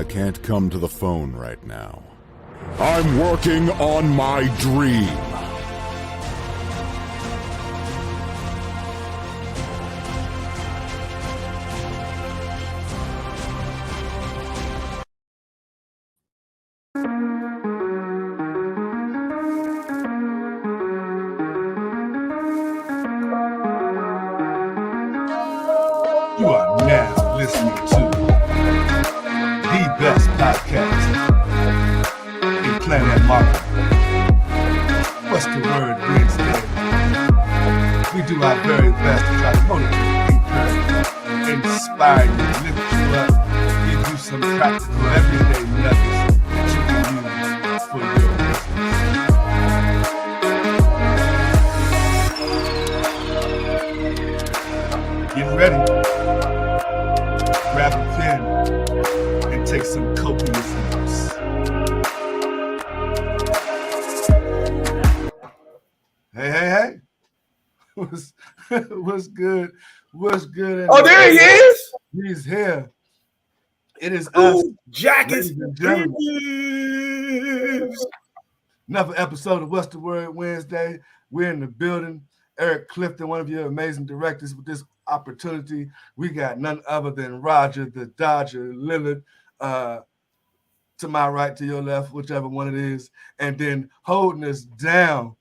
I can't come to the phone right now. I'm working on my dream. You are now listening to the best podcast in Planet Marketing. What's the word Wednesday? We do our very best to try to motivate, encourage, inspire you, lift you up, give you some practical everyday nuggets that you can use for your business. Get ready. Grab a pen and take some copious notes. Hey. What's good? What's good? Oh, there he is. He's here. It is us, Jack is another episode of What's the Word Wednesday. We're in the building. Eric Clifton, one of your amazing directors with this opportunity. We got none other than Roger the Dodger Lillard, to my right, to your left, whichever one it is, and then holding us down,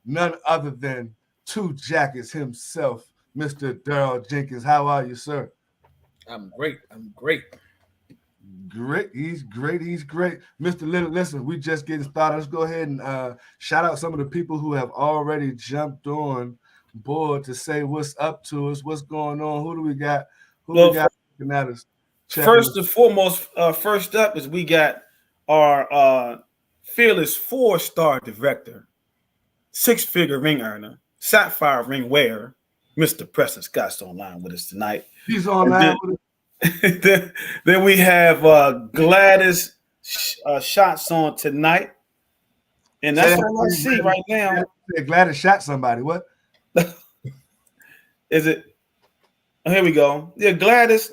none other than Two Jackets himself, Mr. Daryl Jenkins. How are you, sir? I'm great. Great. He's great. Mr. Lillard, listen, we just getting started. Let's go ahead and shout out some of the people who have already jumped on board to say what's up to us, what's going on, who do we got? We got looking at us? First and foremost, first up is we got our fearless 4-star director, 6-figure ring earner, sapphire ring wearer, Mr. Preston Scott's online with us tonight. He's online with us. Then we have Gladys shots on tonight, and that's all I see right now. Gladys shot somebody. What? Is it? Oh, here we go. Yeah, Gladys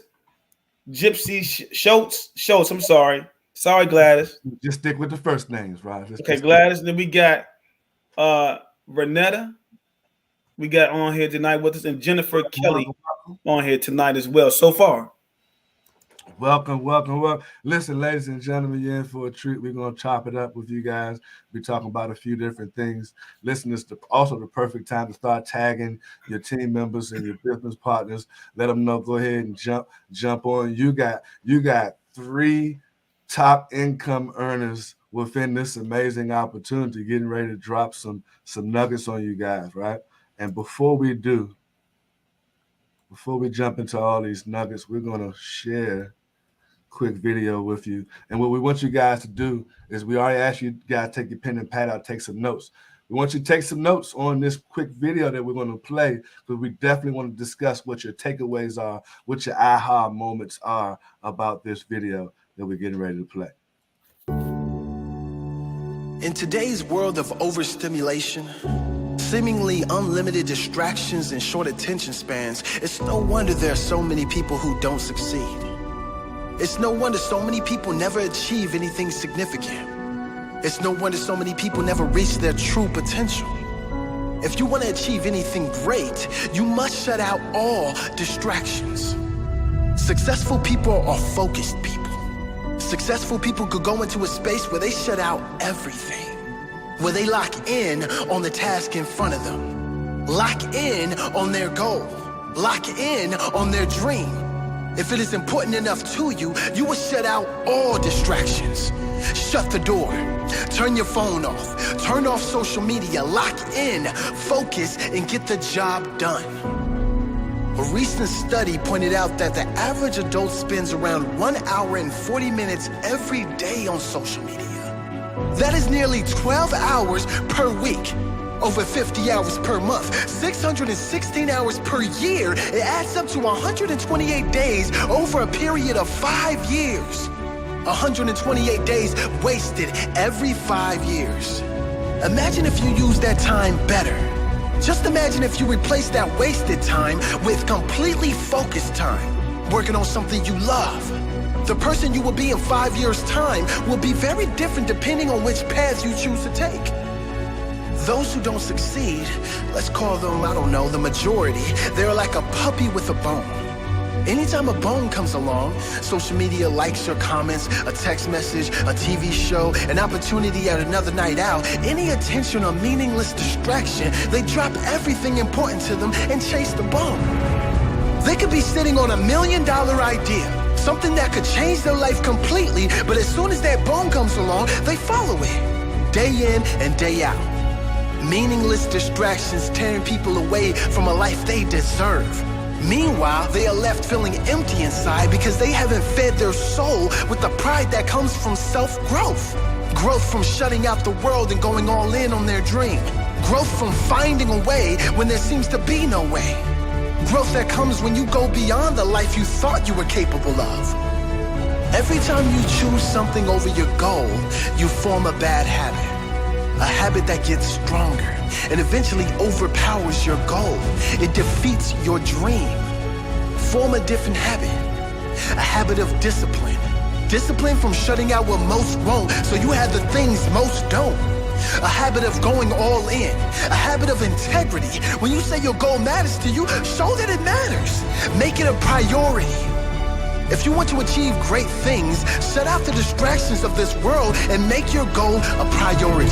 Gypsy Schultz. I'm sorry, Gladys. Just stick with the first names, right? Okay, Gladys. Then we got Renetta. We got on here tonight with us, and Jennifer Kelly on here tonight as well. So far. Welcome. Listen, ladies and gentlemen, you're in for a treat. We're going to chop it up with you guys. We're talking about a few different things. Listen, it's also the perfect time to start tagging your team members and your business partners. Let them know. Go ahead and jump on. You got 3 top income earners within this amazing opportunity, getting ready to drop some nuggets on you guys, right? And before we jump into all these nuggets, we're going to share quick video with you. And what we want you guys to do is we already asked you guys to take your pen and pad out, take some notes. We want you to take some notes on this quick video that we're going to play, because we definitely want to discuss what your takeaways are, what your aha moments are about this video that we're getting ready to play. In today's world of overstimulation, seemingly unlimited distractions and short attention spans, it's no wonder there are so many people who don't succeed. It's no wonder so many people never achieve anything significant. It's no wonder so many people never reach their true potential. If you want to achieve anything great, you must shut out all distractions. Successful people are focused people. Successful people could go into a space where they shut out everything, where they lock in on the task in front of them, lock in on their goal, lock in on their dream. If it is important enough to you, you will shut out all distractions. Shut the door, turn your phone off, turn off social media, lock in, focus, and get the job done. A recent study pointed out that the average adult spends around 1 hour and 40 minutes every day on social media. That is nearly 12 hours per week. Over 50 hours per month, 616 hours per year. It adds up to 128 days over a period of 5 years. 128 days wasted every 5 years. Imagine if you use that time better. Just imagine if you replace that wasted time with completely focused time, working on something you love. The person you will be in 5 years' time will be very different depending on which path you choose to take. Those who don't succeed, let's call them, I don't know, the majority, they're like a puppy with a bone. Anytime a bone comes along, social media likes your comments, a text message, a TV show, an opportunity at another night out, any attention or meaningless distraction, they drop everything important to them and chase the bone. They could be sitting on $1 million idea, something that could change their life completely, but as soon as that bone comes along, they follow it, day in and day out. Meaningless distractions tearing people away from a life they deserve. Meanwhile, they are left feeling empty inside because they haven't fed their soul with the pride that comes from self-growth. Growth from shutting out the world and going all in on their dream. Growth from finding a way when there seems to be no way. Growth that comes when you go beyond the life you thought you were capable of. Every time you choose something over your goal, you form a bad habit. A habit that gets stronger and eventually overpowers your goal. It defeats your dream. Form a different habit. A habit of discipline. Discipline from shutting out what most won't, so you have the things most don't. A habit of going all in. A habit of integrity. When you say your goal matters to you, show that it matters. Make it a priority. If you want to achieve great things, shut out the distractions of this world and make your goal a priority.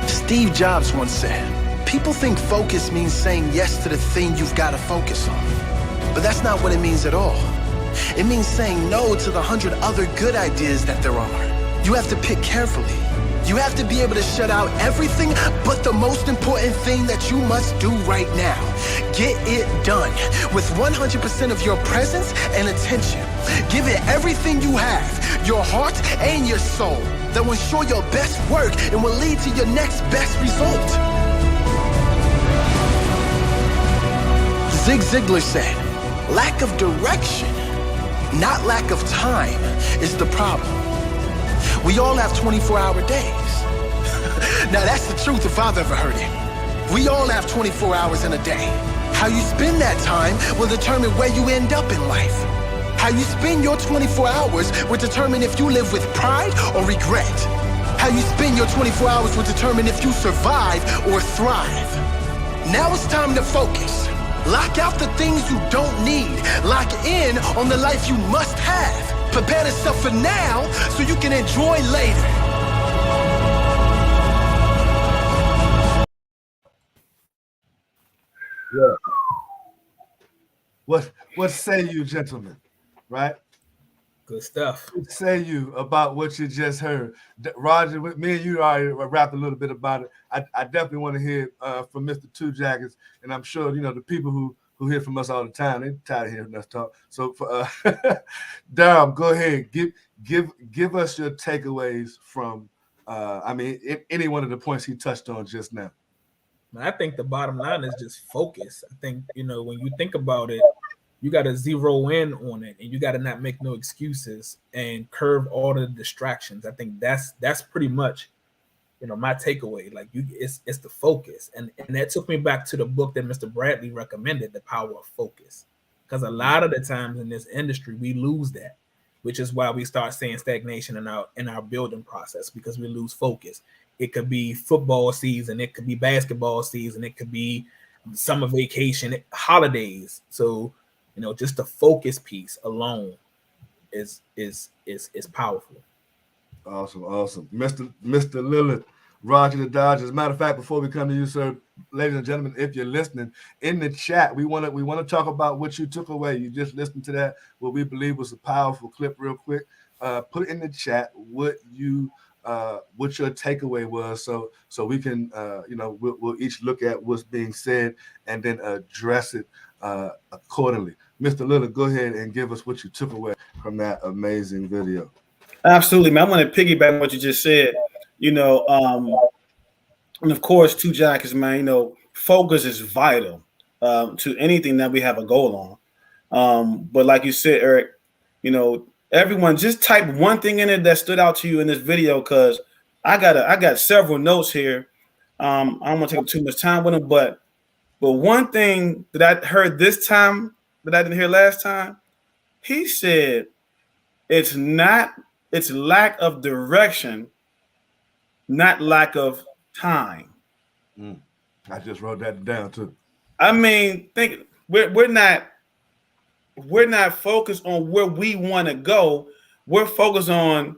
Steve Jobs once said, people think focus means saying yes to the thing you've got to focus on. But that's not what it means at all. It means saying no to the 100 other good ideas that there are. You have to pick carefully. You have to be able to shut out everything but the most important thing that you must do right now. Get it done with 100% of your presence and attention. Give it everything you have, your heart and your soul. That will ensure your best work and will lead to your next best result. Zig Ziglar said, lack of direction, not lack of time, is the problem. We all have 24-hour days. Now that's the truth if I've ever heard it. We all have 24 hours in a day. How you spend that time will determine where you end up in life. How you spend your 24 hours will determine if you live with pride or regret. How you spend your 24 hours will determine if you survive or thrive. Now it's time to focus. Lock out the things you don't need. Lock in on the life you must have. Prepare yourself for now so you can enjoy later. Yeah. What say you, gentlemen? Right? Good stuff. What say you about what you just heard? Roger, me and you already rapped a little bit about it. I definitely want to hear from Mr. Two Jackets, and I'm sure the people who hear from us all the time, they're tired of hearing us talk. So for Durham, go ahead, give us your takeaways from any one of the points he touched on just now. I think the bottom line is just focus. I think when you think about it, you got to zero in on it, and you got to not make no excuses and curb all the distractions. I think that's pretty much my takeaway. Like it's the focus, and that took me back to the book that Mr. Bradley recommended, The Power of Focus, because a lot of the times in this industry we lose that, which is why we start seeing stagnation in our building process, because we lose focus. It could be football season, it could be basketball season, it could be summer vacation, holidays. So just the focus piece alone is powerful. Awesome. Mr. Lillard, Roger the Dodgers. As a matter of fact, before we come to you, sir, ladies and gentlemen, if you're listening in the chat, we want to talk about what you took away. You just listened to that, what we believe was a powerful clip real quick. Put in the chat what your takeaway was, so we can we'll each look at what's being said and then address it accordingly. Mr. Lillard, go ahead and give us what you took away from that amazing video. Absolutely, man. I want to piggyback on what you just said. And of course, Two Jackets, man. Focus is vital to anything that we have a goal on. But like you said, Eric, everyone just type one thing in it that stood out to you in this video, because I got several notes here. I don't want to take up too much time with them, but But one thing that I heard this time that I didn't hear last time, he said it's lack of direction, not lack of time. I just wrote that down too. I mean, think we're not focused on where we want to go. We're focused on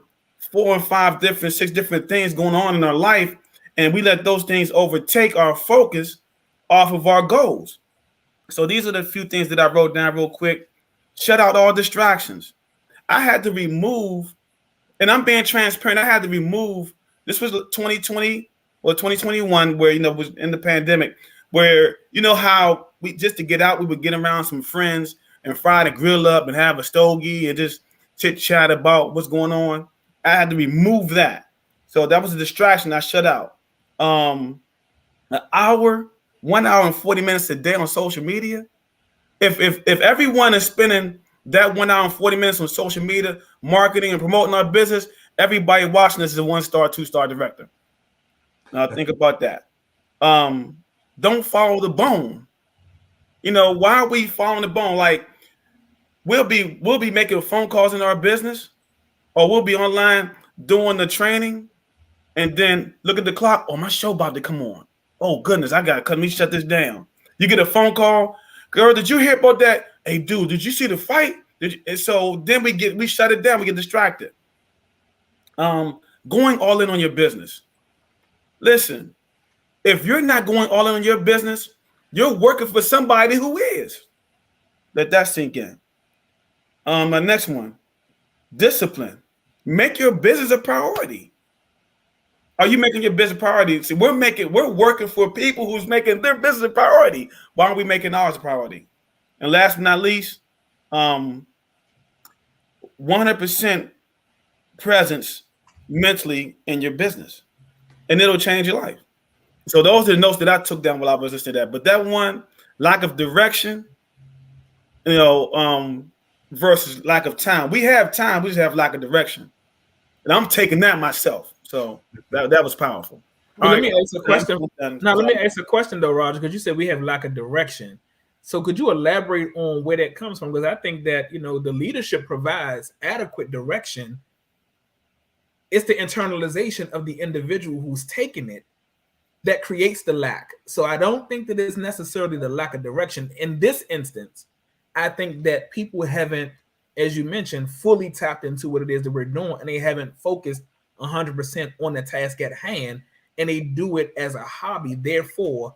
4 and 5 different, 6 different things going on in our life, and we let those things overtake our focus off of our goals. So these are the few things that I wrote down real quick. Shut out all distractions. I had to remove, and I'm being transparent, I had to remove, this was 2020 or 2021, where, was in the pandemic, where, how we, just to get out, we would get around some friends and fry the grill up and have a stogie and just chit chat about what's going on. I had to remove that. So that was a distraction I shut out. An hour, 1 hour and 40 minutes a day on social media. If everyone is spending that 1 hour and 40 minutes on social media, marketing and promoting our business, everybody watching this is a 1-star, 2-star director. Now think about that. Don't follow the bone. Why are we following the bone? Like we'll be making phone calls in our business, or we'll be online doing the training, and then look at the clock. Oh, my show about to come on. Oh goodness, I gotta let me shut this down. You get a phone call, girl. Did you hear about that? Hey, dude, did you see the fight? And so then we shut it down. We get distracted. Going all in on your business. Listen, if you're not going all in on your business, you're working for somebody who is. Let that sink in. My next one, discipline. Make your business a priority. Are you making your business a priority? See, we're working for people who's making their business a priority. Why aren't we making ours a priority? And last but not least, 100% presence mentally in your business, and it'll change your life. So those are the notes that I took down while I was listening to that. But that one, lack of direction, versus lack of time. We have time, we just have lack of direction. And I'm taking that myself. So that was powerful. Well, let me ask a question. Now, let me ask a question though, Roger, because you said we have lack of direction. So could you elaborate on where that comes from? Because I think that, the leadership provides adequate direction. It's the internalization of the individual who's taking it that creates the lack. So I don't think that it's necessarily the lack of direction. In this instance, I think that people haven't, as you mentioned, fully tapped into what it is that we're doing, and they haven't focused 100% on the task at hand, and they do it as a hobby. Therefore,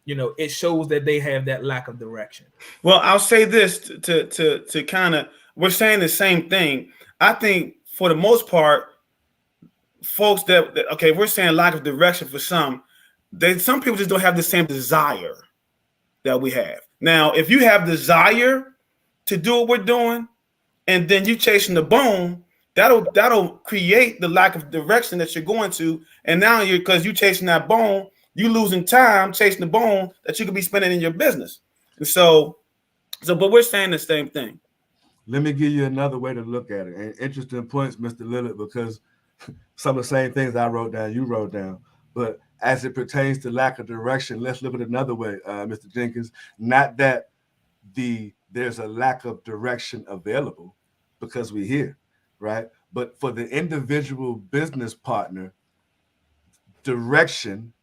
it shows that they have that lack of direction. Well, I'll say this to kind of, we're saying the same thing. I think for the most part, folks we're saying lack of direction for some people just don't have the same desire that we have. Now, if you have desire to do what we're doing, and then you chasing the bone, that'll create the lack of direction that you're going to. And now because you're chasing that bone, you losing time chasing the bone that you could be spending in your business. And but we're saying the same thing. Let me give you another way to look at it. And interesting points, Mr. Lillard, because some of the same things I wrote down, you wrote down. But as it pertains to lack of direction, let's look at it another way, Mr. Jenkins. Not that there's a lack of direction available because we're here, right? But for the individual business partner, direction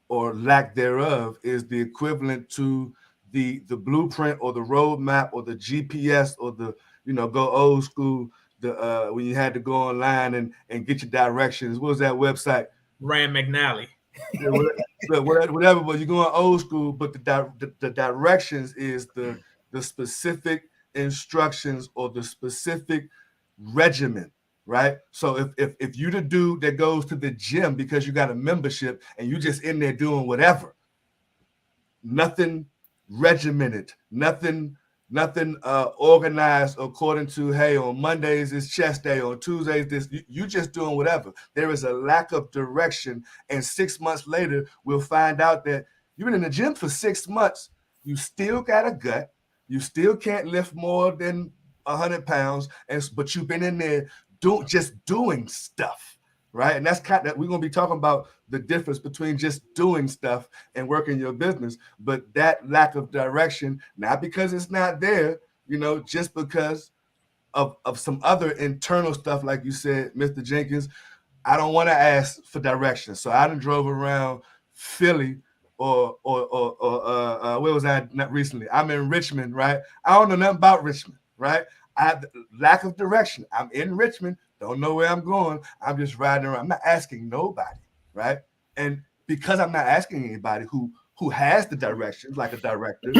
or lack thereof is the equivalent to the blueprint or the roadmap or the GPS or the, go old school, when you had to go online and get your directions. What was that website? Rand McNally. Yeah, whatever, but you're going old school, but the directions is the specific instructions or the specific regimen, right? So if you the dude that goes to the gym because you got a membership and you just in there doing whatever, nothing regimented, nothing organized according to, hey, on Mondays is chest day, on Tuesdays this, you just doing whatever. There is a lack of direction, and 6 months later we'll find out that you've been in the gym for 6 months, you still got a gut, you still can't lift more than 100 pounds, but you've been in there just doing stuff, right? And that's kind of, we're going to be talking about the difference between just doing stuff and working your business, but that lack of direction, not because it's not there, you know, just because of some other internal stuff, like you said, Mr. Jenkins. I don't want to ask for direction. So I done drove around Philly or where was I not recently? I'm in Richmond, right? I don't know nothing about Richmond, right? I have lack of direction. I'm in Richmond, don't know where I'm going. I'm just riding around. I'm not asking nobody, right? And because I'm not asking anybody who has the directions, like a director,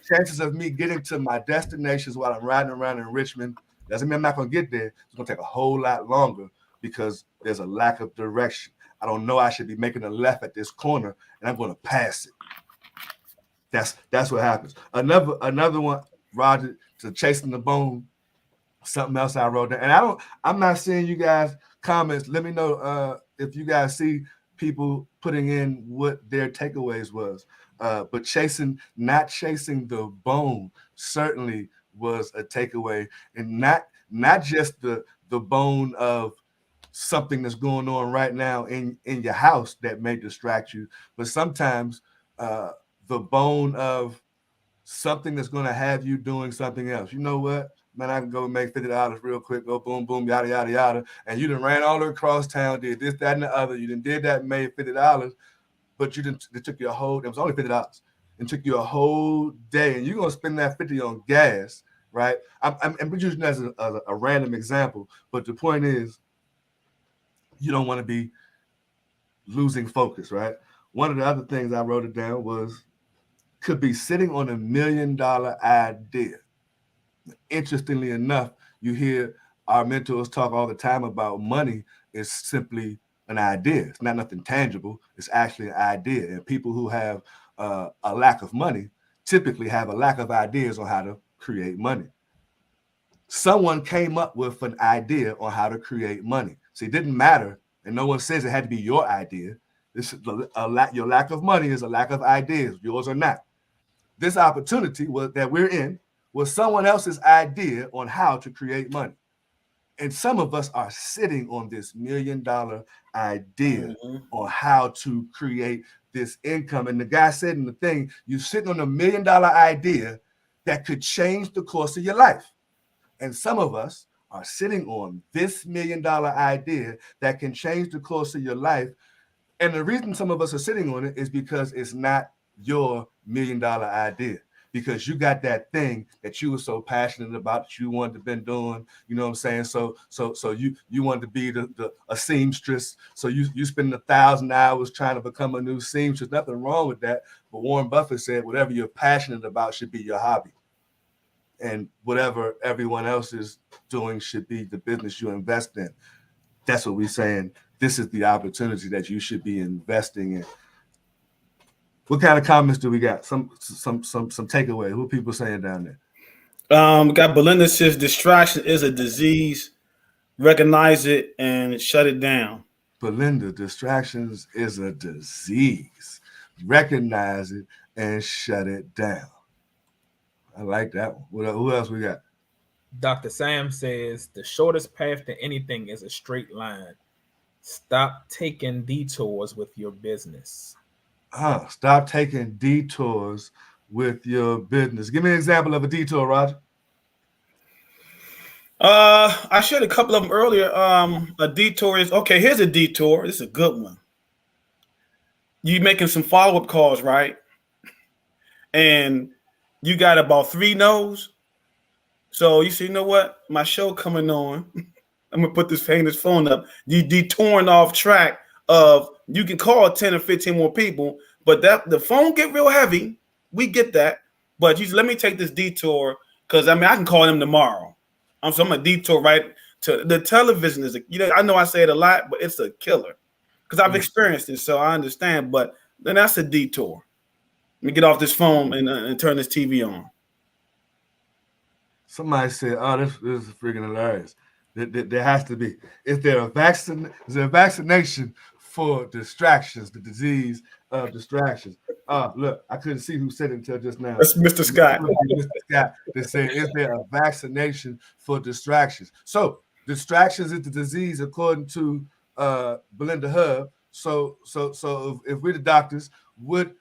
chances of me getting to my destinations while I'm riding around in Richmond doesn't mean I'm not going to get there. It's going to take a whole lot longer because there's a lack of direction. I don't know I should be making a left at this corner, and I'm going to pass it. That's what happens. Another one, Roger, to chasing the bone. Something else I wrote down, and I'm not seeing you guys comments. Let me know if you guys see people putting in what their takeaways was. But not chasing the bone certainly was a takeaway, and not just the bone of something that's going on right now in your house that may distract you, but sometimes the bone of something that's going to have you doing something else. You know what? Man, I can go make $50 real quick, go boom, boom, yada, yada, yada. And you done ran all across town, did this, that, and the other. You done did that and made $50, but it took you a whole, it was only $50. It took you a whole day, and you're going to spend that $50 on gas, right? I'm using that as a random example, but the point is, you don't want to be losing focus, right? One of the other things I wrote it down was, could be sitting on $1 million idea. Interestingly enough, you hear our mentors talk all the time about money is simply an idea. It's not nothing tangible. It's actually an idea. And people who have a lack of money typically have a lack of ideas on how to create money. Someone came up with an idea on how to create money. See, it didn't matter, and no one says it had to be your idea. Your lack of money is a lack of ideas, yours or not. This opportunity that we're in was someone else's idea on how to create money. And some of us are sitting on this $1 million idea on how to create this income. And the guy said in the thing, you're sitting on $1 million idea that could change the course of your life. And some of us are sitting on this $1 million idea that can change the course of your life. And the reason some of us are sitting on it is because it's not your $1 million idea. Because you got that thing that you were so passionate about that you wanted to been doing, you know what I'm saying? So you wanted to be a seamstress. So you spend 1,000 hours trying to become a new seamstress. Nothing wrong with that. But Warren Buffett said, whatever you're passionate about should be your hobby. And whatever everyone else is doing should be the business you invest in. That's what we're saying. This is the opportunity that you should be investing in. What kind of comments do we got? Some takeaway. What people saying down there? We got Belinda says distraction is a disease. Recognize it and shut it down. Belinda, distractions is a disease. Recognize it and shut it down. I like that one. Who else we got? Dr. Sam says the shortest path to anything is a straight line. Stop taking detours with your business. Stop taking detours with your business. Give me an example of a detour, Roger. I shared a couple of them earlier. A detour is, okay, here's a detour. This is a good one. You making some follow-up calls, right? And you got about 3 no's. So you say, you know what? My show coming on. I'm going to put this phone up. You detouring off track of, you can call 10 or 15 more people, but the phone get real heavy. We get that. But let me take this detour because, I can call them tomorrow. I'm going to detour right to the television. I know I say it a lot, but it's a killer because I've experienced it, so I understand. But then that's a detour. Let me get off this phone and turn this TV on. Somebody said, "Oh, this is freaking hilarious." There has to be. Is there a vaccination for distractions? The disease of distractions. Look, I couldn't see who said it until just now. That's Mr. Scott. Mr. Scott. They say, "Is there a vaccination for distractions?" So, distractions is the disease according to Belinda Hub. So if we're the doctors, what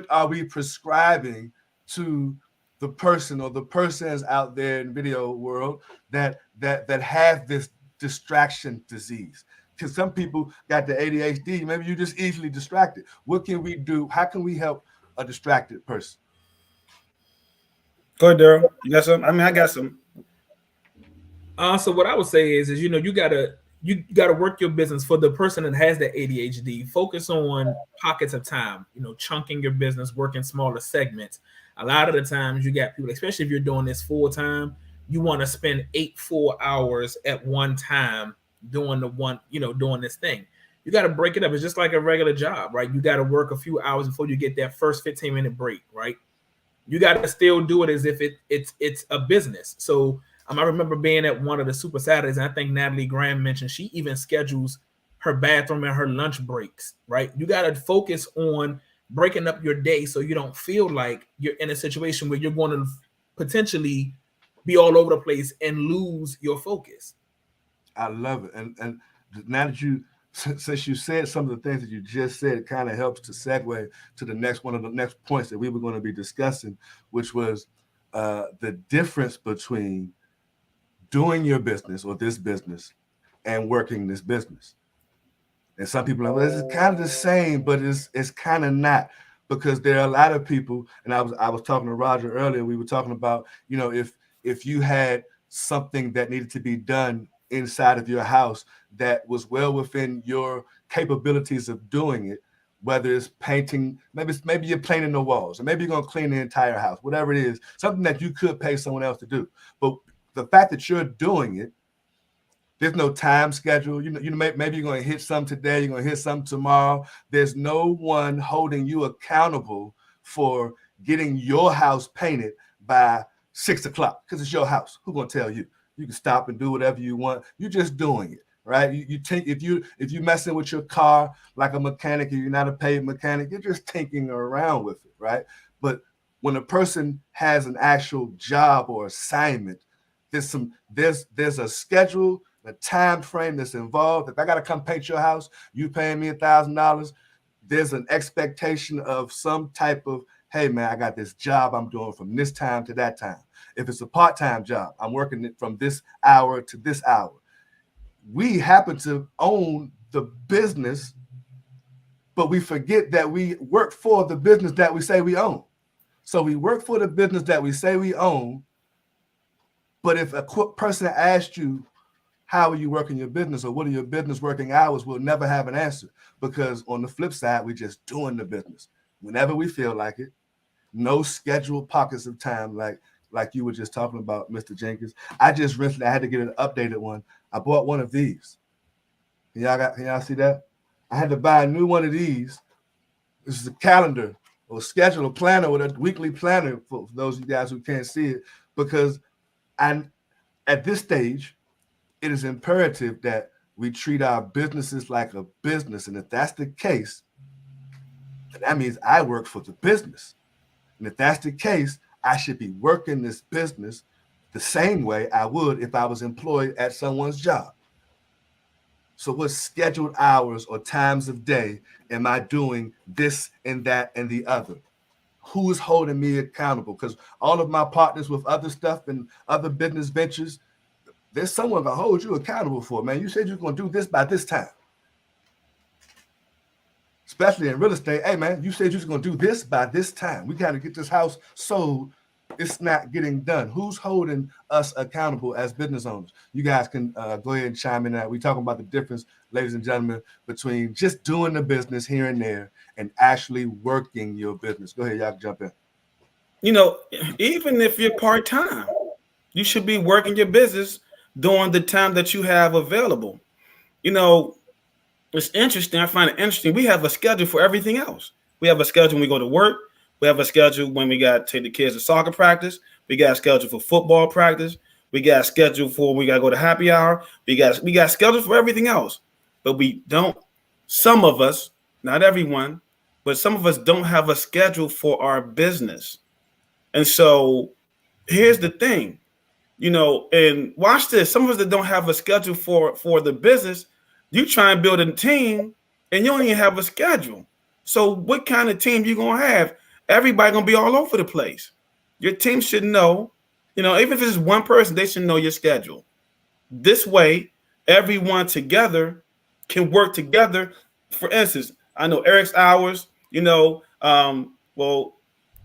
are we prescribing to the person or the persons out there in video world that have this distraction disease? Because some people got the ADHD. Maybe you're just easily distracted. What can we do? How can we help a distracted person? Go ahead, Daryl. You got some? I mean, I got some. So what I would say is you gotta work your business. For the person that has the ADHD, focus on pockets of time. Chunking your business, working smaller segments. A lot of the times you got people, especially if you're doing this full time, you want to spend 8 full hours at one time doing doing this thing. You got to break it up. It's just like a regular job, right? You got to work a few hours before you get that first 15-minute break, right? You got to still do it as if it's a business. So I remember being at one of the Super Saturdays, and I think Natalie Graham mentioned she even schedules her bathroom and her lunch breaks, right? You got to focus on breaking up your day so you don't feel like you're in a situation where you're going to potentially be all over the place and lose your focus. I love it. And now that since you said some of the things that you just said, it kind of helps to segue to the next one of the next points that we were going to be discussing, which was the difference between doing your business or this business and working this business. And some people are like, well, it's kind of the same, but it's kind of not, because there are a lot of people, and I was talking to Roger earlier, we were talking about, if you had something that needed to be done inside of your house that was well within your capabilities of doing it, whether it's painting, maybe you're painting the walls, or maybe you're going to clean the entire house, whatever it is, something that you could pay someone else to do. But the fact that you're doing it, there's no time schedule. Maybe you're going to hit some today, you're going to hit some tomorrow. There's no one holding you accountable for getting your house painted by 6 o'clock, because it's your house. Who's going to tell you? You can stop and do whatever you want. You're just doing it, right? You think if you messing with your car like a mechanic, and you're not a paid mechanic, you're just tinkering around with it, right? But when a person has an actual job or assignment, there's a schedule, a time frame that's involved. If I got to come paint your house, you paying me $1,000. There's an expectation of some type of, hey man, I got this job I'm doing from this time to that time. If it's a part-time job, I'm working it from this hour to this hour. We happen to own the business, but we forget that we work for the business that we say we own. So we work for the business that we say we own, but if a person asked you, how are you working your business, or what are your business working hours, we'll never have an answer, because on the flip side, we're just doing the business whenever we feel like it. No scheduled pockets of time like you were just talking about, Mr. Jenkins. I just recently, I had to get an updated one. I bought one of these. Can y'all see that? I had to buy a new one of these. This is a calendar or schedule, a planner with a weekly planner for those of you guys who can't see it, because at this stage, it is imperative that we treat our businesses like a business. And if that's the case, that means I work for the business. And if that's the case, I should be working this business the same way I would if I was employed at someone's job. So what scheduled hours or times of day am I doing this and that and the other? Who is holding me accountable? Because all of my partners with other stuff and other business ventures, there's someone gonna hold you accountable for it, man. You said you're gonna do this by this time. Especially in real estate. Hey man, you said you're gonna do this by this time. We gotta get this house sold. It's not getting done. Who's holding us accountable as business owners? You guys can go ahead and chime in. We're talking about the difference, ladies and gentlemen, between just doing the business here and there and actually working your business. Go ahead, y'all can jump in. Even if you're part-time, you should be working your business during the time that you have available. It's interesting. I find it interesting. We have a schedule for everything else. We have a schedule when we go to work. We have a schedule when we got to take the kids to soccer practice. We got a schedule for football practice. We got a schedule for we got to go to happy hour. We got schedule for everything else. But we don't, some of us, not everyone, but some of us don't have a schedule for our business. And so here's the thing, and watch this. Some of us that don't have a schedule for the business, You try and build a team and you don't even have a schedule. So what kind of team you gonna have? Everybody gonna be all over the place. Your team should know, even if it's one person, they should know your schedule. This way, everyone together can work together. For instance, I know Eric's hours, well,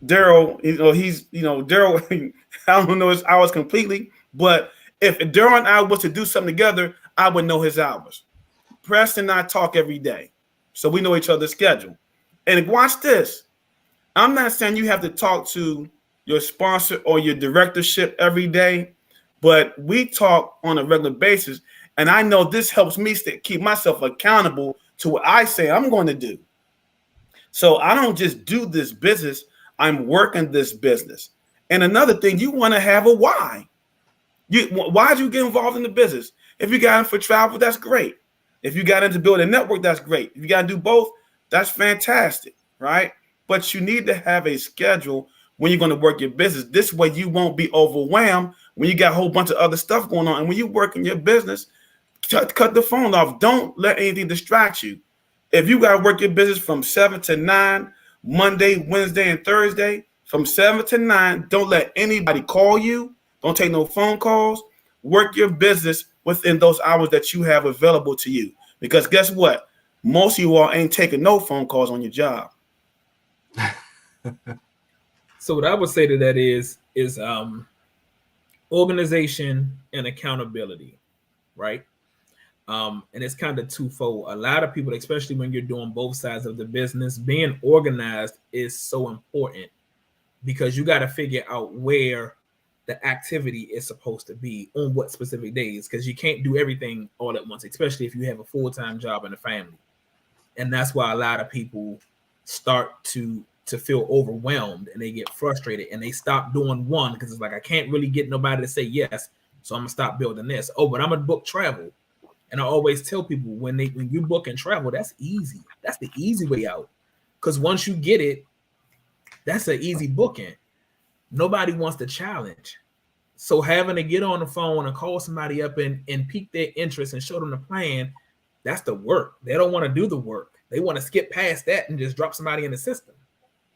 Daryl, Daryl, I don't know his hours completely, but if Daryl and I was to do something together, I would know his hours. Preston and I talk every day, so we know each other's schedule. And watch this. I'm not saying you have to talk to your sponsor or your directorship every day, but we talk on a regular basis. And I know this helps me keep myself accountable to what I say I'm going to do. So I don't just do this business. I'm working this business. And another thing, you want to have a why. Why did you get involved in the business? If you got in for travel, that's great. If you got into building a network, that's great. If you got to do both, that's fantastic, right? But you need to have a schedule when you're going to work your business. This way you won't be overwhelmed when you got a whole bunch of other stuff going on. And when you work in your business, cut the phone off. Don't let anything distract you. If you got to work your business from 7 to 9, Monday, Wednesday, and Thursday, from 7 to 9, don't let anybody call you. Don't take no phone calls. Work your business within those hours that you have available to you. Because guess what? Most of you all ain't taking no phone calls on your job. So what I would say to that is organization and accountability, right? And it's kind of twofold. A lot of people, especially when you're doing both sides of the business, being organized is so important because you got to figure out where the activity is supposed to be on what specific days, because you can't do everything all at once, especially if you have a full-time job and a family. And that's why a lot of people start to feel overwhelmed and they get frustrated and they stop doing one because it's like, I can't really get nobody to say yes, so I'm gonna stop building this. Oh, but I'm gonna book travel. And I always tell people when you book and travel, that's easy. That's the easy way out. Because once you get it, that's an easy booking. Nobody wants the challenge. So having to get on the phone and call somebody up and pique their interest and show them the plan, that's the work. They don't want to do the work. They want to skip past that and just drop somebody in the system,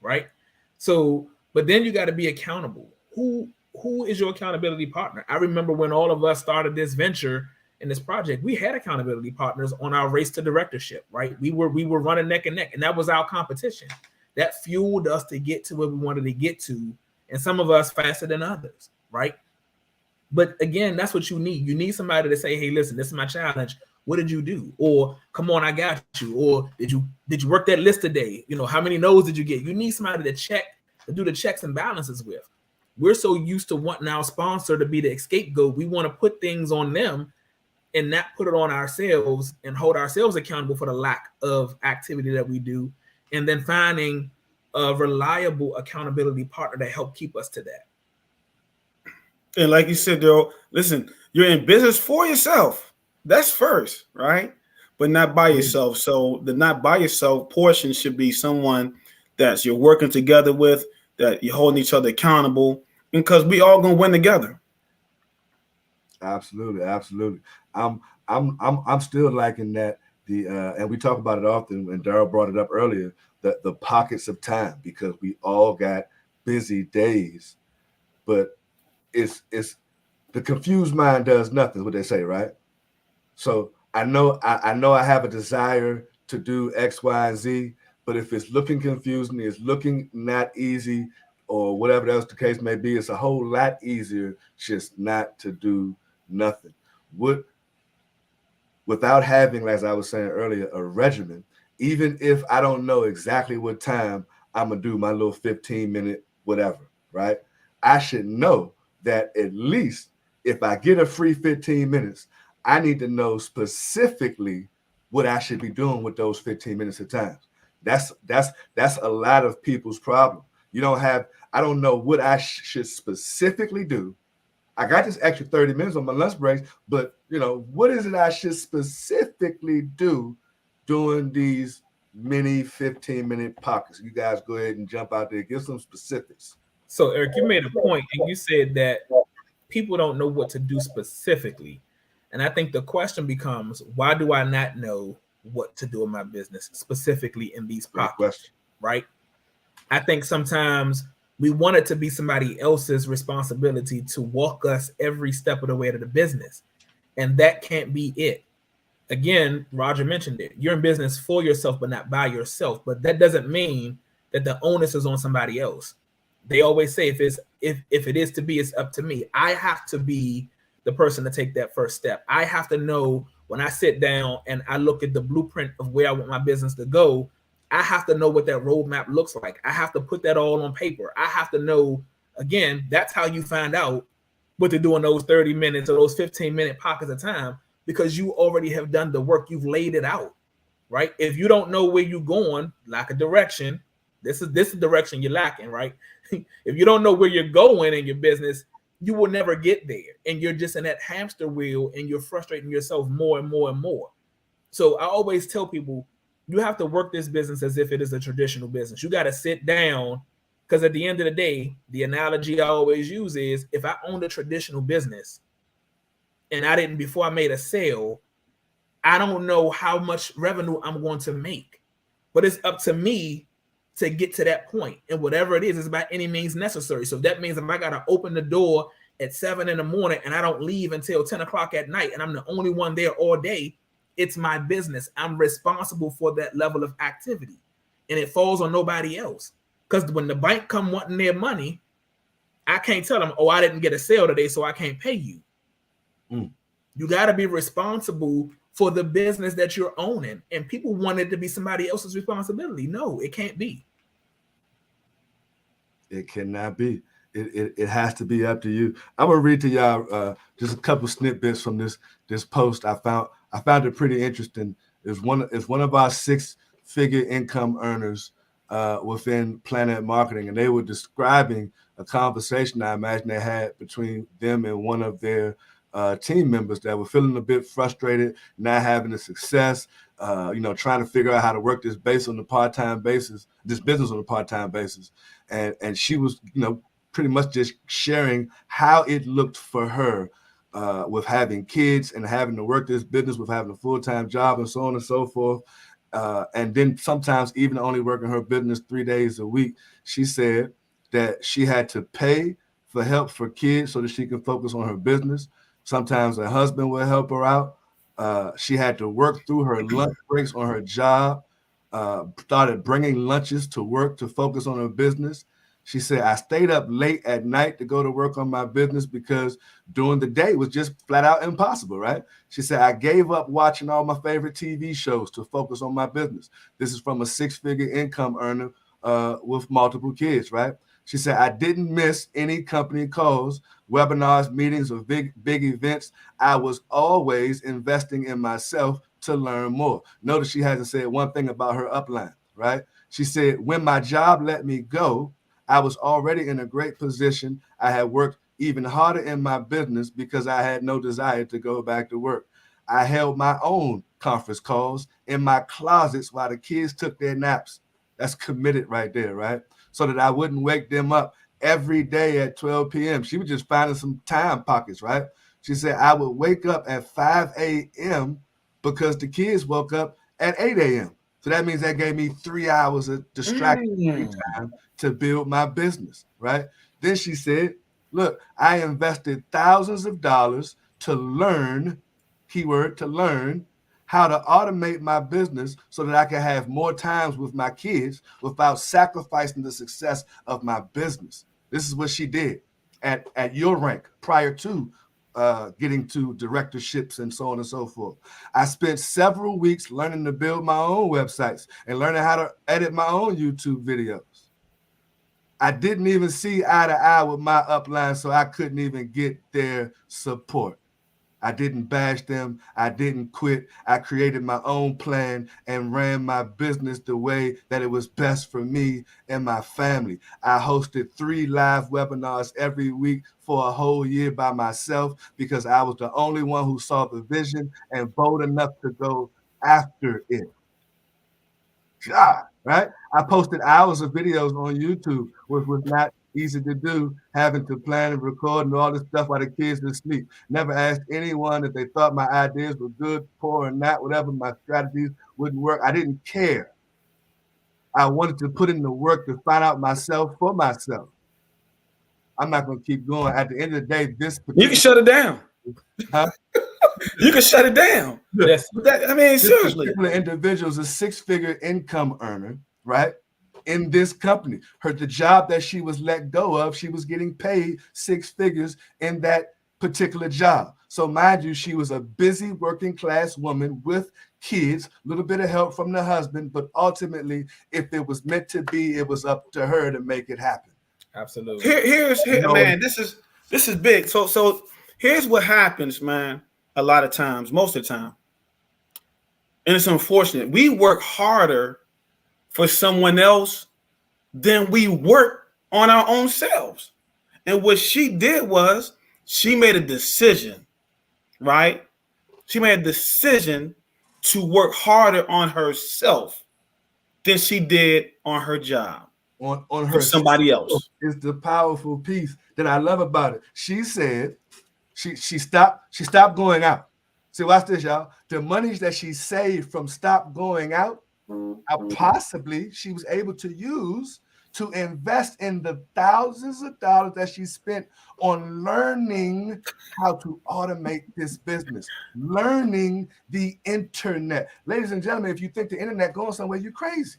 right? So, but then you got to be accountable. Who is your accountability partner? I remember when all of us started this venture in this project, we had accountability partners on our race to directorship, right? We were running neck and neck, and that was our competition. That fueled us to get to where we wanted to get to, and some of us faster than others, right? But again, that's what you need. You need somebody to say, hey, listen, this is my challenge. What did you do? Or come on, I got you. Or did you work that list today? How many no's did you get? You need somebody to do the checks and balances with. We're so used to wanting our sponsor to be the scapegoat. We want to put things on them and not put it on ourselves and hold ourselves accountable for the lack of activity that we do. And then finding a reliable accountability partner to help keep us to that. And like you said, Daryl, listen, you're in business for yourself. That's first, right? But not by yourself. So the not by yourself portion should be someone that you're working together with, that you're holding each other accountable, because we all gonna win together. Absolutely. I'm still liking that and we talk about it often, and Daryl brought it up earlier, that the pockets of time, because we all got busy days, but it's the confused mind does nothing, what they say, right? So I know I have a desire to do X, Y, and Z, but if it's looking confusing, it's looking not easy, or whatever else the case may be, it's a whole lot easier just not to do nothing. Without having, as I was saying earlier, a regimen, even if I don't know exactly what time I'm gonna do my little 15-minute whatever, right? I should know that at least if I get a free 15 minutes, I need to know specifically what I should be doing with those 15 minutes of time. That's a lot of people's problem. I don't know what I should specifically do. I got this extra 30 minutes on my lunch breaks, but what is it I should specifically do during these mini 15-minute pockets? You guys go ahead and jump out there, give some specifics. So Eric, you made a point and you said that people don't know what to do specifically. And I think the question becomes, why do I not know what to do in my business, specifically in these pockets, right? I think sometimes we want it to be somebody else's responsibility to walk us every step of the way to the business. And that can't be it. Again, Roger mentioned it. You're in business for yourself, but not by yourself. But that doesn't mean that the onus is on somebody else. They always say, if it is to be, it's up to me. I have to be the person to take that first step. I have to know when I sit down and I look at the blueprint of where I want my business to go, I have to know what that roadmap looks like. I have to put that all on paper. I have to know, again, that's how you find out what to do in those 30 minutes or those 15-minute pockets of time, because you already have done the work. You've laid it out, right? If you don't know where you're going, lack of direction, this is the direction you're lacking, right? If you don't know where you're going in your business, you will never get there. And you're just in that hamster wheel and you're frustrating yourself more and more and more. So I always tell people, you have to work this business as if it is a traditional business. You got to sit down, because at the end of the day, the analogy I always use is, if I owned a traditional business and I didn't, before I made a sale, I don't know how much revenue I'm going to make. But it's up to me to get to that point. And whatever it is by any means necessary. So that means if I got to open the door at 7 a.m. and I don't leave until 10 o'clock at night, and I'm the only one there all day, it's my business. I'm responsible for that level of activity. And it falls on nobody else. Because when the bank come wanting their money, I can't tell them, oh, I didn't get a sale today, so I can't pay you. You got to be responsible for the business that you're owning. And people want it to be somebody else's responsibility. No, it can't be. It cannot be. It has to be up to you. I'm gonna read to y'all just a couple snippets from this post I found. I found it pretty interesting. It's one of our 6-figure income earners within Planet Marketing, and they were describing a conversation I imagine they had between them and one of their team members that were feeling a bit frustrated, not having the success, trying to figure out how to work this business on a part-time basis, and she was, pretty much just sharing how it looked for her with having kids and having to work this business, with having a full-time job and so on and so forth. And then sometimes even only working her business 3 days a week. She said that she had to pay for help for kids so that she can focus on her business. Sometimes her husband would help her out. She had to work through her lunch breaks on her job, started bringing lunches to work to focus on her business. She said, I stayed up late at night to go to work on my business because during the day was just flat out impossible, right? She said, I gave up watching all my favorite TV shows to focus on my business. This is from a 6-figure income earner with multiple kids, right? She said, I didn't miss any company calls, webinars, meetings, or big events. I was always investing in myself to learn more. Notice she hasn't said one thing about her upline, right? She said, when my job let me go, I was already in a great position. I had worked even harder in my business because I had no desire to go back to work. I held my own conference calls in my closets while the kids took their naps. That's committed right there, right? So that I wouldn't wake them up every day at 12 p.m. She was just finding some time pockets, right? She said, I would wake up at 5 a.m. because the kids woke up at 8 a.m. So that means that gave me 3 hours of distraction time to build my business, right? Then she said, look, I invested thousands of dollars to learn, keyword, to learn how to automate my business so that I can have more times with my kids without sacrificing the success of my business. This is what she did at your rank prior to getting to directorships and so on and so forth. I spent several weeks learning to build my own websites and learning how to edit my own YouTube videos. I didn't even see eye to eye with my upline, so I couldn't even get their support. I didn't bash them. I didn't quit. I created my own plan and ran my business the way that it was best for me and my family. I hosted 3 live webinars every week for a whole year by myself because I was the only one who saw the vision and bold enough to go after it. God, right? I posted hours of videos on YouTube, which was not easy to do, having to plan and record and all this stuff while the kids are asleep. Never asked anyone if they thought my ideas were good, poor, or not, whatever my strategies wouldn't work. I didn't care. I wanted to put in the work to find out myself for myself. I'm not going to keep going. At the end of the day, you can shut it down. Huh? You can shut it down. Yes. I mean, seriously. This particular individual is a six-figure income earner, right? In this company. The job that she was let go of, she was getting paid six figures in that particular job. So mind you, she was a busy working class woman with kids, a little bit of help from the husband, but ultimately, if it was meant to be, it was up to her to make it happen. Absolutely. Here's man, this is big. So here's what happens, man, a lot of times, most of the time. And it's unfortunate. We work harder for someone else than we work on our own selves. And what she did was she made a decision, right? She made a decision to work harder on herself than she did on her job. On her for somebody else. Is the powerful piece that I love about it. She said she stopped going out. See, watch this, y'all. The money that she saved from stop going out, possibly she was able to use to invest in the thousands of dollars that she spent on learning how to automate this business, learning the internet. Ladies and gentlemen, if you think the internet going somewhere, you're crazy.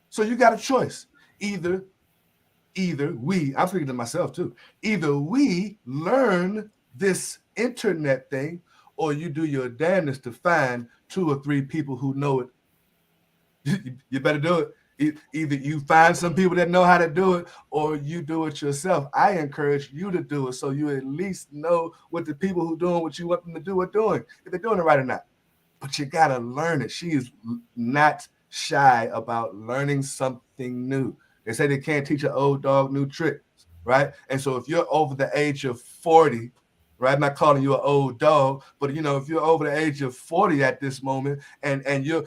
So you got a choice. Either we, I'm speaking to myself too, either we learn this internet thing, or you do your damnedest to find 2 or 3 people who know it. You better do it. Either you find some people that know how to do it, or you do it yourself. I encourage you to do it so you at least know what the people who are doing what you want them to do are doing, if they're doing it right or not. But you got to learn it. She is not shy about learning something new. They say they can't teach an old dog new tricks, right? And so if you're over the age of 40, right? I'm not calling you an old dog, but if you're over the age of 40 at this moment, and you're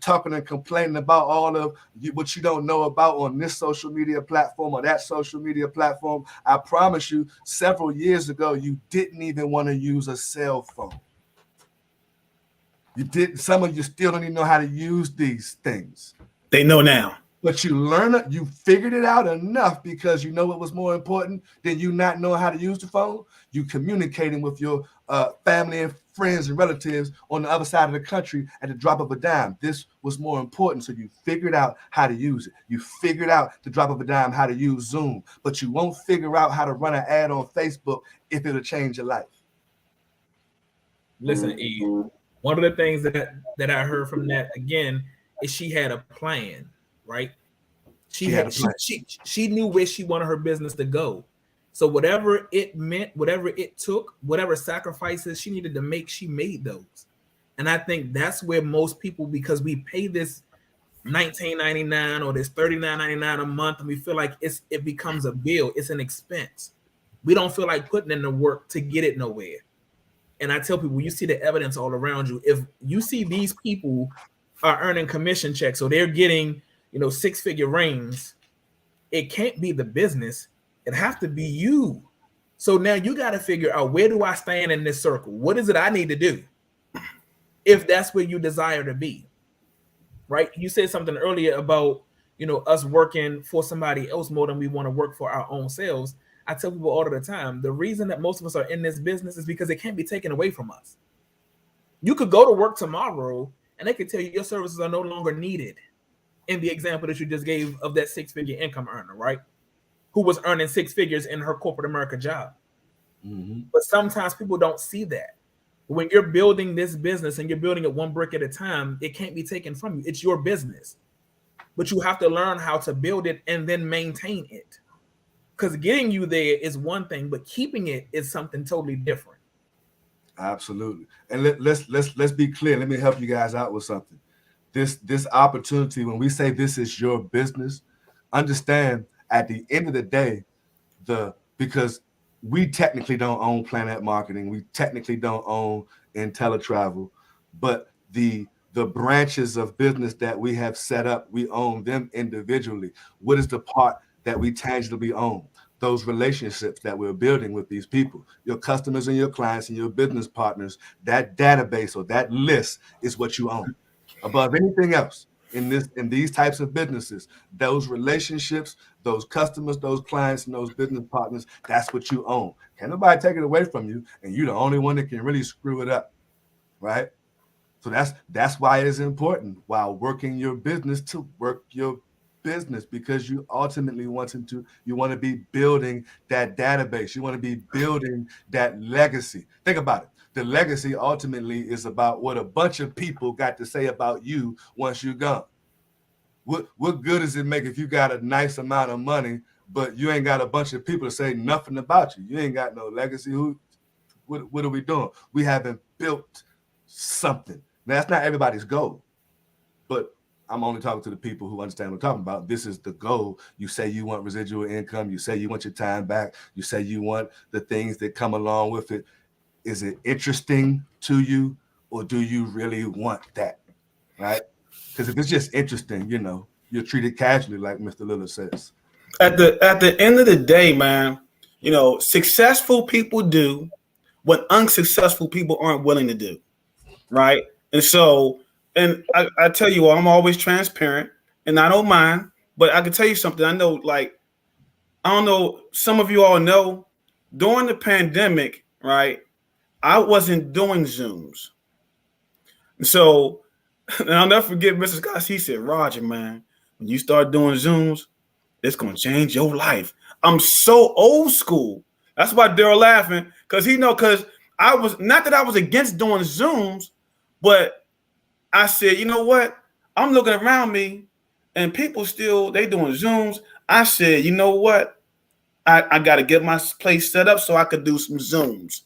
talking and complaining about all of what you don't know about on this social media platform or that social media platform, I promise you, several years ago, you didn't even want to use a cell phone. You didn't. Some of you still don't even know how to use these things. They know now. But you learn it, you figured it out enough because you know what was more important than you not knowing how to use the phone. You communicating with your family and friends and relatives on the other side of the country at the drop of a dime. This was more important. So you figured out how to use it. You figured out the drop of a dime how to use Zoom, but you won't figure out how to run an ad on Facebook if it'll change your life. Listen, E, one of the things that I heard from that again is she had a plan. Right, she knew where she wanted her business to go. So whatever it meant, whatever it took, whatever sacrifices she needed to make, she made those. And I think that's where most people, because we pay this $19.99 or this $39.99 a month, and we feel like it becomes a bill, it's an expense. We don't feel like putting in the work to get it nowhere. And I tell people, you see the evidence all around you. If you see these people are earning commission checks, so they're getting 6-figure rings, it can't be the business. It has to be you. So now you got to figure out, where do I stand in this circle? What is it I need to do if that's where you desire to be, right? You said something earlier about, us working for somebody else more than we want to work for our own selves. I tell people all the time, the reason that most of us are in this business is because it can't be taken away from us. You could go to work tomorrow and they could tell you your services are no longer needed. In the example that you just gave of that 6-figure income earner, right? Who was earning 6 figures in her corporate America job. Mm-hmm. But sometimes people don't see that. When you're building this business and you're building it one brick at a time, it can't be taken from you. It's your business. But you have to learn how to build it and then maintain it. Because getting you there is one thing, but keeping it is something totally different. Absolutely. And let's be clear. Let me help you guys out with something. This opportunity, when we say this is your business, understand at the end of the day, because we technically don't own Planet Marketing, we technically don't own IntelliTravel, but the branches of business that we have set up, we own them individually. What is the part that we tangibly own, those relationships that we're building with these people, your customers and your clients and your business partners. That database or that list is what you own above anything else in these types of businesses. Those relationships, those customers, those clients, and those business partners, that's what you own. Can't nobody take it away from you, and you're the only one that can really screw it up, right? So that's why it's important while working your business to work your business, because you ultimately want to be building that database. You want to be building that legacy. Think about it. The legacy ultimately is about what a bunch of people got to say about you once you're gone. What good does it make if you got a nice amount of money, but you ain't got a bunch of people to say nothing about you? You ain't got no legacy. What are we doing? We haven't built something. Now, that's not everybody's goal, but I'm only talking to the people who understand what I'm talking about. This is the goal. You say you want residual income. You say you want your time back. You say you want the things that come along with it. Is it interesting to you, or do you really want that, right? Because if it's just interesting, you're treated casually, like Mr. Lillard says. At the end of the day, man, successful people do what unsuccessful people aren't willing to do, right? And so, and I tell you all, I'm always transparent, and I don't mind, but I can tell you something. I know, I don't know, some of you all know, during the pandemic, right, I wasn't doing Zooms. And so, and I'll never forget Mr. Scott, he said, Roger, man, when you start doing Zooms, it's going to change your life. I'm so old school. That's why Daryl laughing, because I was, not that I was against doing Zooms, but I said, you know what? I'm looking around me and people still, they doing Zooms. I said, you know what? I got to get my place set up so I could do some Zooms.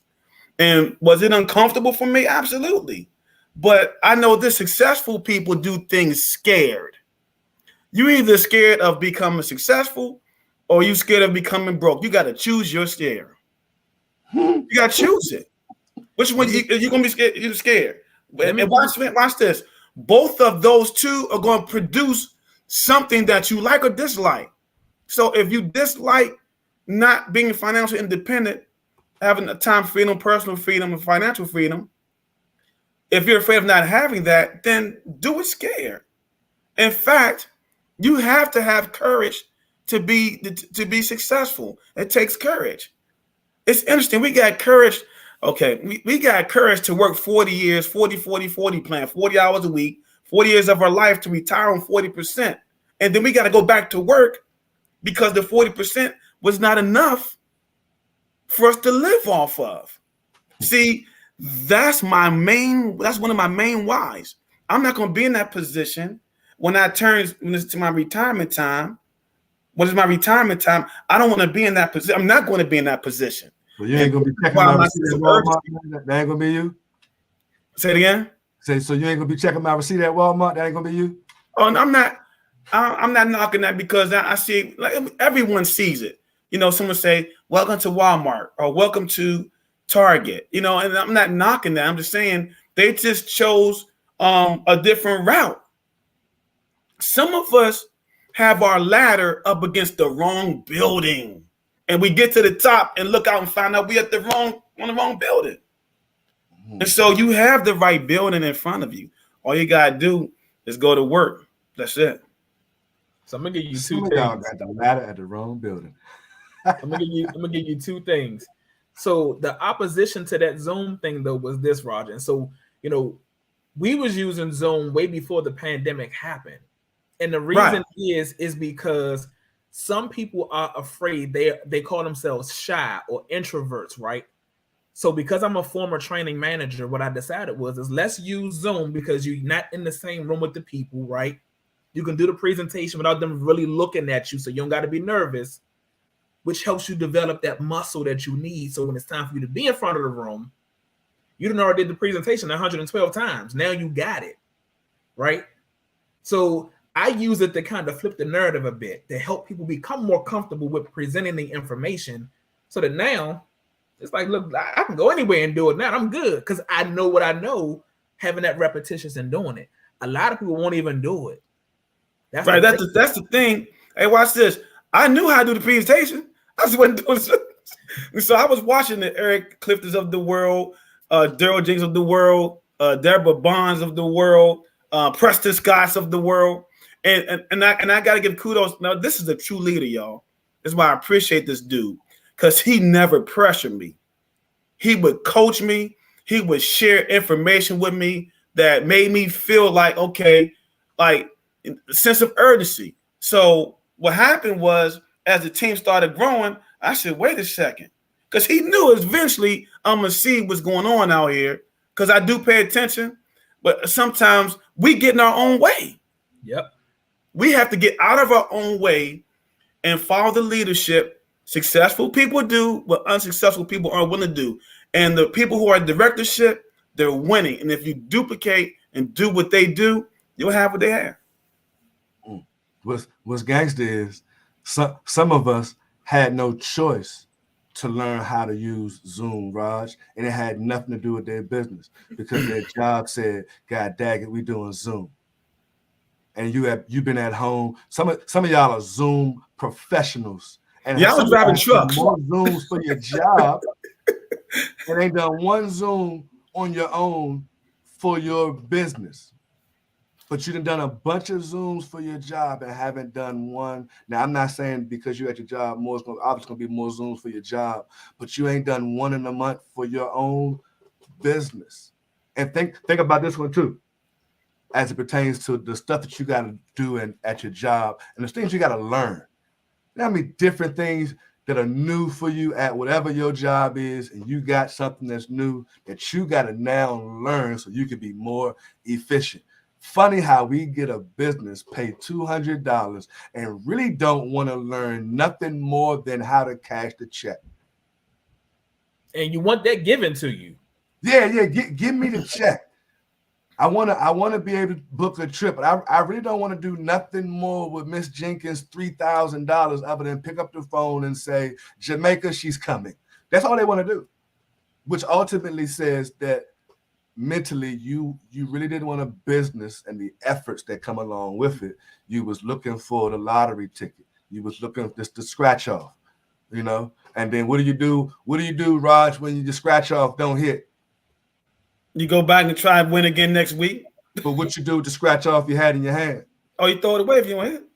And was it uncomfortable for me? Absolutely. But I know the successful people do things scared. You either scared of becoming successful or you scared of becoming broke. You got to choose your scare. You got to choose it. Which one you're going to be scared? You're scared. And watch this. Both of those two are going to produce something that you like or dislike. So if you dislike not being financially independent, having a time freedom, personal freedom, and financial freedom, if you're afraid of not having that, then do it scared. In fact, you have to have courage to be successful. It takes courage. It's interesting. We got courage. Okay, we got courage to work 40 years, 40 plan, 40 hours a week, 40 years of our life to retire on 40%. And then we got to go back to work because the 40% was not enough for us to live off of. See, that's one of my main whys. I'm not going to be in that position when it's to my retirement time. When it's my retirement time, I don't want to be in that position. I'm not going to be in that position. Well, you ain't going to be checking my receipt at Walmart? That ain't going to be you? Say it again? So you ain't going to be checking my receipt at Walmart? That ain't going to be you? Oh, no, I'm not knocking that because I see, like, everyone sees it. Someone say, welcome to Walmart or welcome to Target, and I'm not knocking that. I'm just saying they just chose a different route. Some of us have our ladder up against the wrong building, and we get to the top and look out and find out we at on the wrong building. And so you have the right building in front of you. All you gotta do is go to work. That's it. So I'm gonna give you two things. Y'all got the ladder at the wrong building. I'm gonna give you two things. So the opposition to that Zoom thing though was this, Roger. And so we was using Zoom way before the pandemic happened, and the reason is because some people are afraid. They call themselves shy or introverts, right? So because I'm a former training manager, what I decided is let's use Zoom because you're not in the same room with the people, right? You can do the presentation without them really looking at you, so you don't got to be nervous, which helps you develop that muscle that you need. So when it's time for you to be in front of the room, you done already did the presentation 112 times. Now you got it, right? So I use it to kind of flip the narrative a bit to help people become more comfortable with presenting the information so that now it's like, look, I can go anywhere and do it now. I'm good because I know what I know, having that repetitions and doing it. A lot of people won't even do it. That's right. That's the thing. Hey, watch this. I knew how to do the presentation. I just wasn't doing it. So I was watching the Eric Cliftons of the world, Daryl Jenkins of the world, Deborah Bonds of the world, Preston Scotts of the world. And I got to give kudos. Now, this is a true leader, y'all. That's why I appreciate this dude, because he never pressured me. He would coach me. He would share information with me that made me feel like, okay, like a sense of urgency. So what happened was, as the team started growing, I said, wait a second, because he knew eventually I'm going to see what's going on out here, because I do pay attention, but sometimes we get in our own way. Yep. We have to get out of our own way and follow the leadership. Successful people do what unsuccessful people aren't willing to do. And the people who are in directorship, they're winning. And if you duplicate and do what they do, you'll have what they have. What's gangster is some of us had no choice to learn how to use Zoom, Raj, and it had nothing to do with their business because their job said, God dang it, we doing Zoom. And you've been at home. Some of y'all are Zoom professionals. And y'all was driving trucks. More Zooms for your job. And ain't done one Zoom on your own for your business. But you done a bunch of Zooms for your job and haven't done one. Now, I'm not saying because you're at your job, obviously going to be more Zooms for your job, but you ain't done one in a month for your own business. And think about this one too, as it pertains to the stuff that you got to do at your job and the things you got to learn. There may be different things that are new for you at whatever your job is, and you got something that's new that you got to now learn so you can be more efficient. Funny how we get a business, pay $200, and really don't want to learn nothing more than how to cash the check. And you want that given to you. Yeah, give me the check. I want to be able to book a trip, but I really don't want to do nothing more with Miss Jenkins $3,000 other than pick up the phone and say, Jamaica, she's coming. That's all they want to do, which ultimately says that mentally you really didn't want a business and the efforts that come along with it. You was looking for the lottery ticket. You was looking just to scratch off, and then what do you do, Raj, when you just scratch off don't hit? You go back and try and win again next week. But what you do to scratch off you had in your hand? Oh, you throw it away if you don't hit.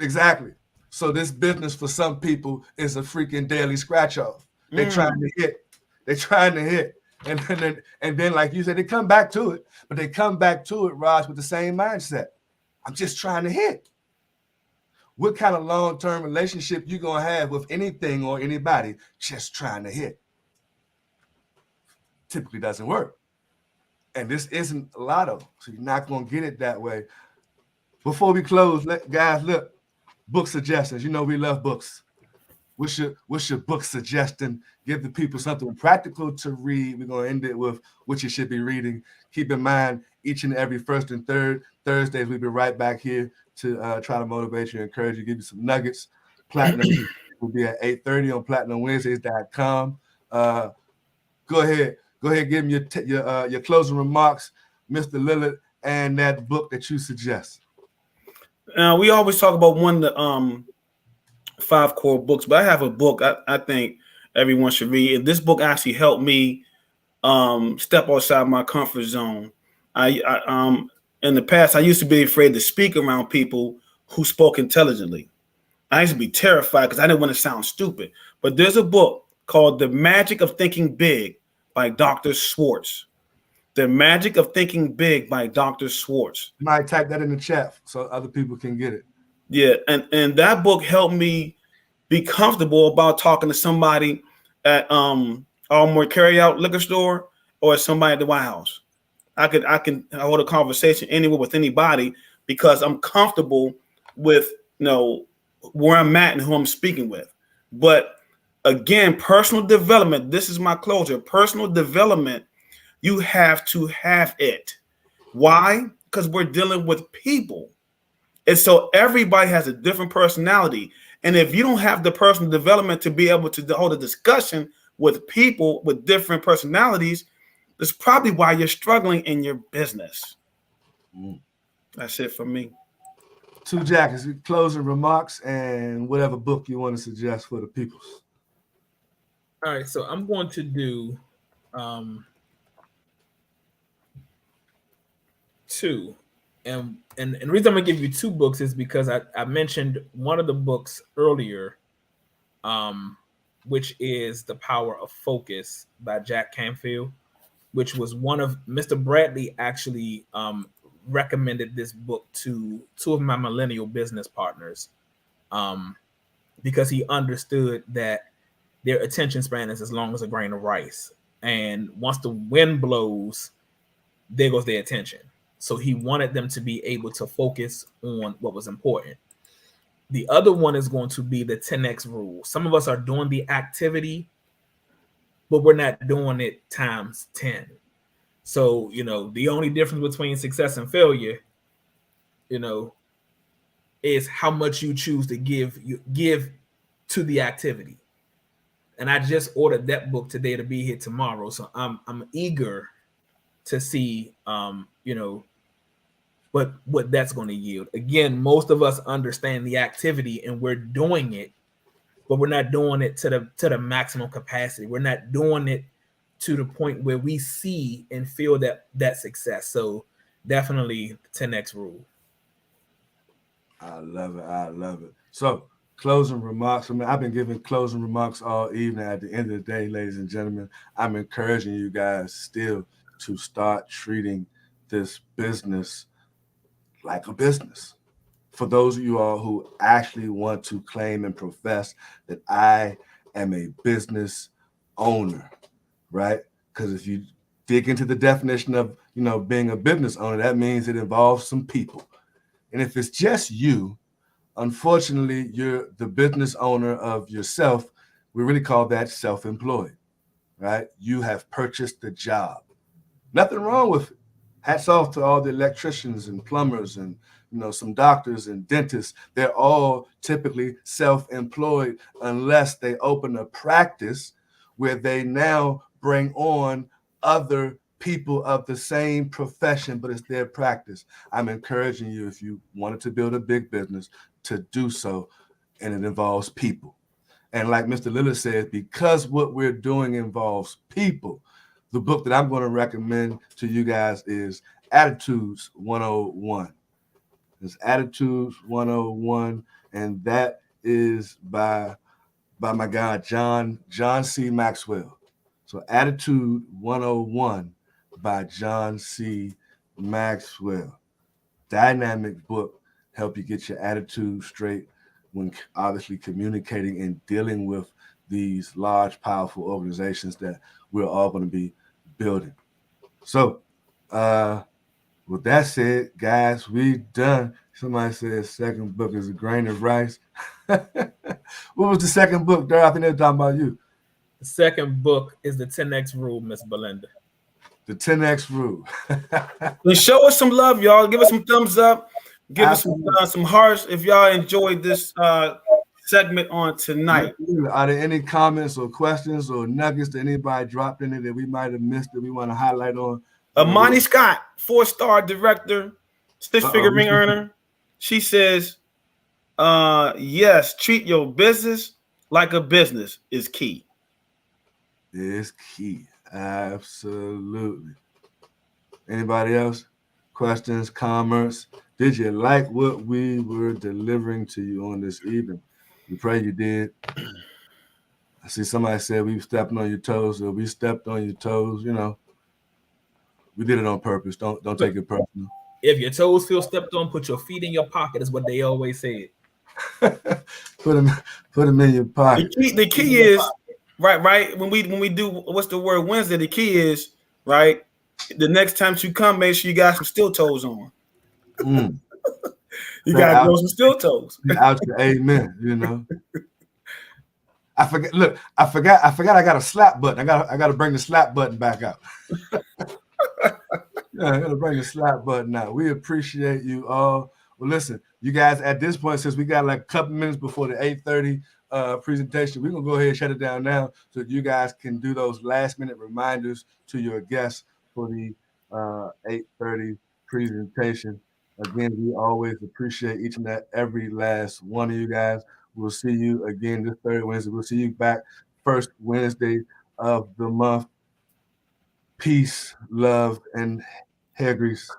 Exactly. So this business for some people is a freaking daily scratch off. They're trying to hit. They're trying to hit. And then, like you said, they come back to it, but they come back to it, Raj, with the same mindset. I'm just trying to hit. What kind of long-term relationship you gonna have with anything or anybody just trying to hit? Typically doesn't work. And this isn't a lotto, so you're not gonna get it that way. Before we close, guys, look, book suggestions. We love books. What's your book suggestion? Give the people something practical to read. We're gonna end it with what you should be reading. Keep in mind, each and every first and third Thursdays, we'll be right back here to try to motivate you, encourage you, give you some nuggets. Platinum will be at 8:30 on PlatinumWednesdays.com. Go ahead, give them your closing remarks, Mr. Lillard, and that book that you suggest. We always talk about one of the 5 core books, but I have a book I think everyone should read. And this book actually helped me step outside my comfort zone. I in the past, I used to be afraid to speak around people who spoke intelligently. I used to be terrified because I didn't want to sound stupid. But there's a book called The Magic of Thinking Big by Dr. Schwartz. The Magic of Thinking Big by Dr. Schwartz. You might type that in the chat so other people can get it. Yeah, and that book helped me be comfortable about talking to somebody at Almore Carryout liquor store or somebody at the White House. I can hold a conversation anywhere with anybody because I'm comfortable with where I'm at and who I'm speaking with. But again, personal development, this is my closure. Personal development, you have to have it. Why? Because we're dealing with people. And so everybody has a different personality. And if you don't have the personal development to be able to hold a discussion with people with different personalities, that's probably why you're struggling in your business. That's it for me. Two Jackets, closing remarks and whatever book you want to suggest for the peoples. All right, so I'm going to do two. And the reason I'm gonna give you two books is because I mentioned one of the books earlier, which is The Power of Focus by Jack Canfield, which was one of Mr. Bradley actually recommended this book to two of my millennial business partners, because he understood that their attention span is as long as a grain of rice. And once the wind blows, there goes their attention. So he wanted them to be able to focus on what was important. The other one is going to be the 10X rule. Some of us are doing the activity, but we're not doing it times 10. So, the only difference between success and failure, is how much you choose to give to the activity. And I just ordered that book today to be here tomorrow. So I'm eager to see, what that's going to yield. Again, most of us understand the activity and we're doing it, but we're not doing it to the maximum capacity. We're not doing it to the point where we see and feel that success. So definitely 10X rule. I love it. So closing remarks. I've been giving closing remarks all evening. At the end of the day, ladies and gentlemen, I'm encouraging you guys still to start treating this business like a business. For those of you all who actually want to claim and profess that I am a business owner, right? Because if you dig into the definition of, being a business owner, that means it involves some people. And if it's just you, unfortunately, you're the business owner of yourself. We really call that self-employed, right? You have purchased the job. Nothing wrong with it. Hats off to all the electricians and plumbers and, some doctors and dentists. They're all typically self-employed unless they open a practice where they now bring on other people of the same profession, but it's their practice. I'm encouraging you, if you wanted to build a big business, to do so, and it involves people. And like Mr. Lillard said, because what we're doing involves people, the book that I'm going to recommend to you guys is Attitudes 101. It's Attitudes 101, and that is by my guy, John C. Maxwell. So Attitude 101 by John C. Maxwell. Dynamic book, help you get your attitude straight when obviously communicating and dealing with these large, powerful organizations that we're all going to be building. So, with that said, guys, we done. Somebody said second book is a grain of rice. What was the second book, Dar? I think they were talking about you. The second book is the 10X rule, Miss Belinda. The 10X rule. And show us some love, y'all. Give us some thumbs up. Give us some hearts if y'all enjoyed this segment on tonight. Are there any comments or questions or nuggets that anybody dropped in it that we might have missed that we want to highlight on? Amani Scott, 4-star director, 6-figure ring earner. She says, yes, treat your business like a business is key. Is key. Absolutely. Anybody else? Questions, comments? Did you like what we were delivering to you on this evening? We pray you did. I see somebody said we stepping on your toes, or we stepped on your toes. We did it on purpose. Don't take it personal. If your toes feel stepped on, put your feet in your pocket, is what they always said. Put them in your pocket. The key is right. When we do what's the word Wednesday, the key is right. The next time you come, make sure you got some steel toes on. You got to grow some steel toes. Out to amen. I forget. Look, I forgot. I got a slap button. I got to bring the slap button back out. Yeah, I got to bring the slap button out. We appreciate you all. Well, listen, you guys. At this point, since we got like a couple minutes before the 8:30 presentation, we're gonna go ahead and shut it down now, so that you guys can do those last-minute reminders to your guests for the 8:30 presentation. Again, we always appreciate each and every last one of you guys. We'll see you again this third Wednesday. We'll see you back first Wednesday of the month. Peace, love, and hair grease.